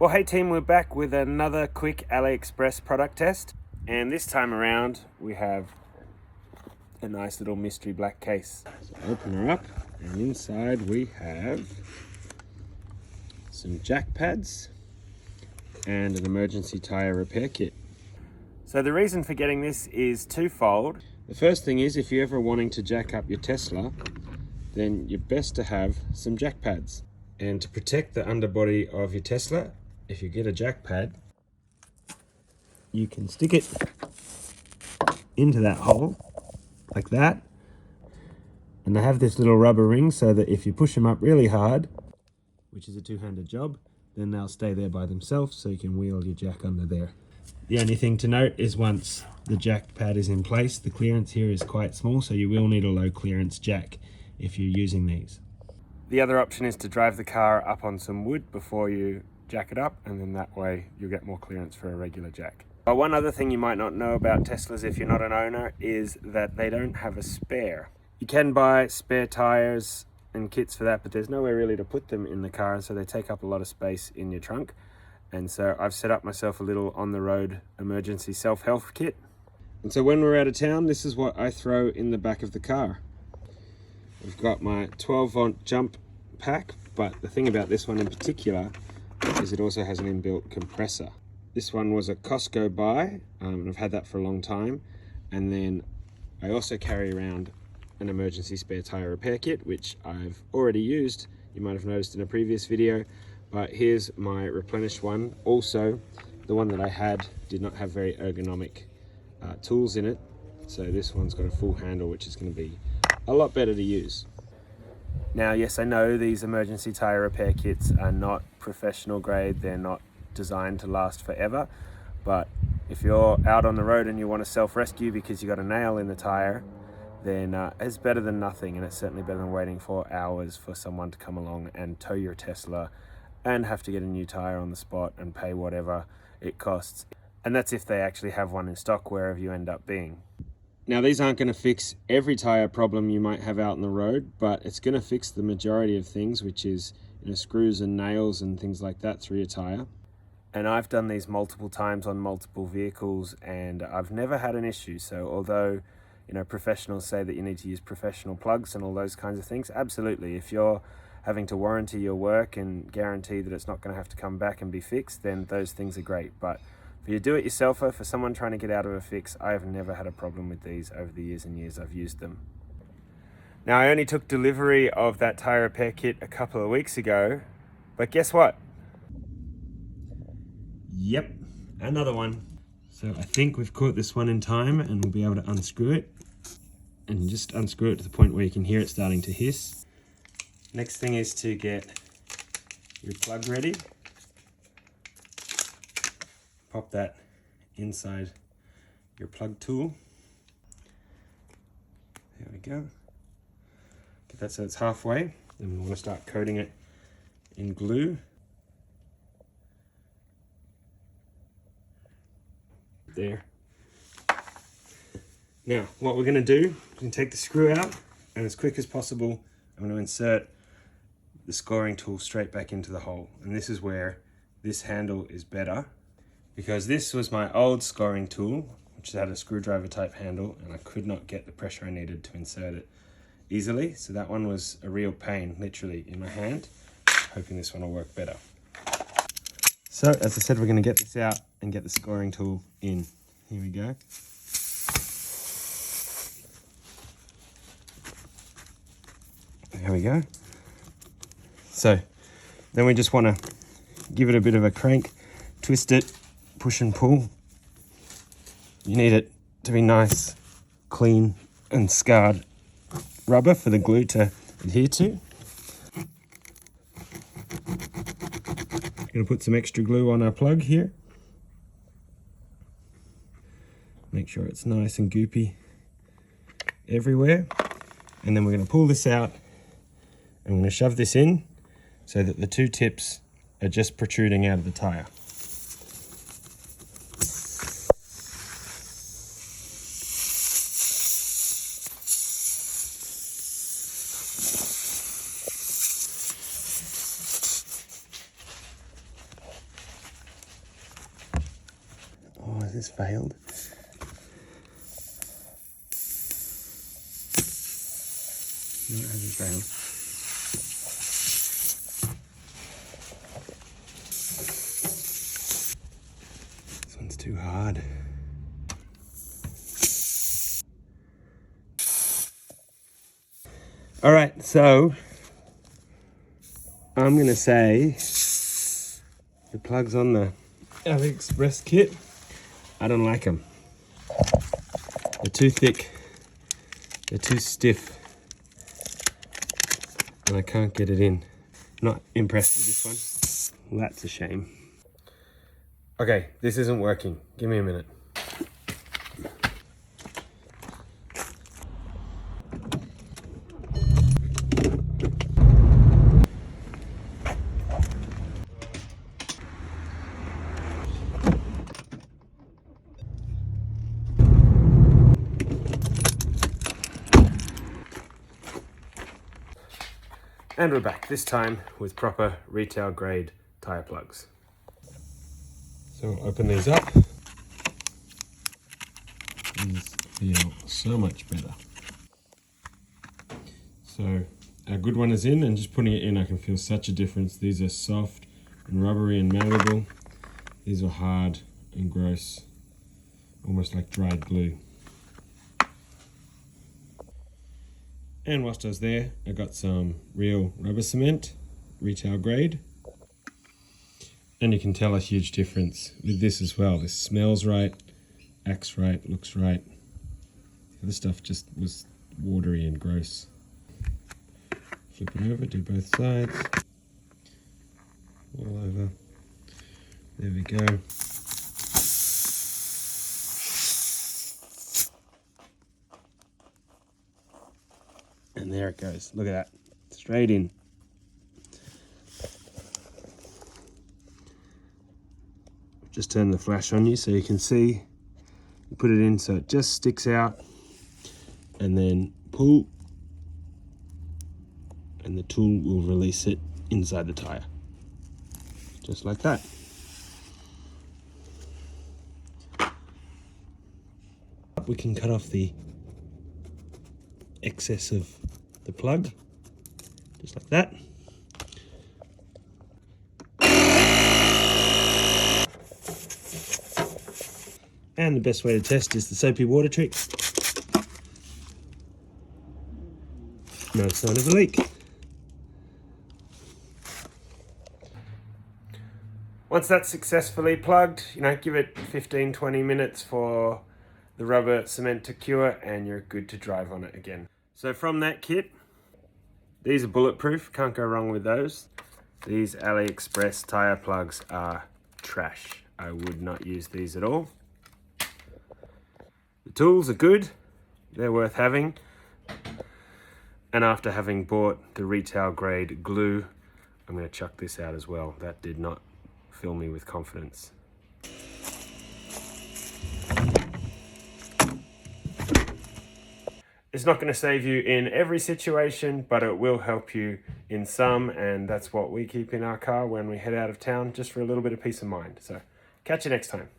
Well, hey team, we're back with another quick AliExpress product test, and this time around we have a nice little mystery black case. So open her up, and inside we have some jack pads and an emergency tire repair kit. So the reason for getting this is twofold. The first thing is, if you're ever wanting to jack up your Tesla, then you're best to have some jack pads. And to protect the underbody of your Tesla, if you get a jack pad, you can stick it into that hole like that, and they have this little rubber ring so that if you push them up really hard, which is a two-handed job, then they'll stay there by themselves, so you can wheel your jack under there. The only thing to note is once the jack pad is in place, the clearance here is quite small, so you will need a low clearance jack if you're using these. The other option is to drive the car up on some wood before you jack it up, and then that way you'll get more clearance for a regular jack. But one other thing you might not know about Teslas if you're not an owner is that they don't have a spare. You can buy spare tires and kits for that, but there's nowhere really to put them in the car, so they take up a lot of space in your trunk. And so I've set up myself a little on-the-road emergency self-help kit. And so when we're out of town, this is what I throw in the back of the car. We've got my 12-volt jump pack, but the thing about this one in particular is it also has an inbuilt compressor. This one was a Costco buy, and I've had that for a long time. And then I also carry around an emergency spare tire repair kit, which I've already used. You might have noticed in a previous video, but here's my replenished one. Also, the one that I had did not have very ergonomic tools in it, so this one's got a full handle, which is going to be a lot better to use. Now, yes, I know these emergency tire repair kits are not professional grade, they're not designed to last forever, but if you're out on the road and you want to self-rescue because you got a nail in the tire, then it's better than nothing, and it's certainly better than waiting for hours for someone to come along and tow your Tesla and have to get a new tire on the spot and pay whatever it costs. And that's if they actually have one in stock wherever you end up being. Now, these aren't going to fix every tire problem you might have out on the road, but it's going to fix the majority of things, which is, you know, screws and nails and things like that through your tire. And I've done these multiple times on multiple vehicles, and I've never had an issue. So although, you know, professionals say that you need to use professional plugs and all those kinds of things, absolutely. If you're having to warranty your work and guarantee that it's not going to have to come back and be fixed, then those things are great. But for you do-it-yourselfer, for someone trying to get out of a fix, I have never had a problem with these over the years and years I've used them. Now, I only took delivery of that tire repair kit a couple of weeks ago, but guess what? Yep, another one. So I think we've caught this one in time, and we'll be able to unscrew it, and just unscrew it to the point where you can hear it starting to hiss. Next thing is to get your plug ready. Pop that inside your plug tool. There we go. Get that so it's halfway. Then we want to start coating it in glue. There. Now, what we're going to do, we can take the screw out, and as quick as possible, I'm going to insert the scoring tool straight back into the hole. And this is where this handle is better, because this was my old scoring tool, which had a screwdriver type handle, and I could not get the pressure I needed to insert it easily. So that one was a real pain, literally, in my hand. Hoping this one will work better. So, as I said, we're going to get this out and get the scoring tool in. Here we go. There we go. So, then we just want to give it a bit of a crank, twist it, push and pull. You need it to be nice, clean and scarred rubber for the glue to adhere to. Going to put some extra glue on our plug here. Make sure it's nice and goopy everywhere. And then we're going to pull this out, and we're going to shove this in so that the two tips are just protruding out of the tire. this failed? No, it hasn't failed. This one's too hard. All right, so I'm gonna say the plugs on the AliExpress kit, I don't like them. They're too thick, they're too stiff, and I can't get it in. Not impressed with this one. Well, that's a shame. Okay, this isn't working. Give me a minute. And we're back, this time with proper retail grade tire plugs. So we'll open these up. These feel so much better. So our good one is in, and just putting it in I can feel such a difference. These are soft and rubbery and malleable. These are hard and gross, almost like dried glue. And whilst I was there, I got some real rubber cement, retail grade. And you can tell a huge difference with this as well. This smells right, acts right, looks right. The other stuff just was watery and gross. Flip it over, do both sides. All over. There we go. And there it goes. Look at that. Straight in. Just turn the flash on you so you can see. You put it in so it just sticks out. And then pull. And the tool will release it inside the tire. Just like that. We can cut off the excess of the plug, just like that. And the best way to test is the soapy water trick. No sign of a leak. Once that's successfully plugged, give it 15-20 minutes for the rubber cement to cure, and you're good to drive on it again. So from that kit, these are bulletproof, can't go wrong with those. These AliExpress tire plugs are trash. I would not use these at all. The tools are good, they're worth having. And after having bought the retail grade glue, I'm going to chuck this out as well. That did not fill me with confidence. It's not going to save you in every situation, but it will help you in some, and that's what we keep in our car when we head out of town, just for a little bit of peace of mind. So catch you next time.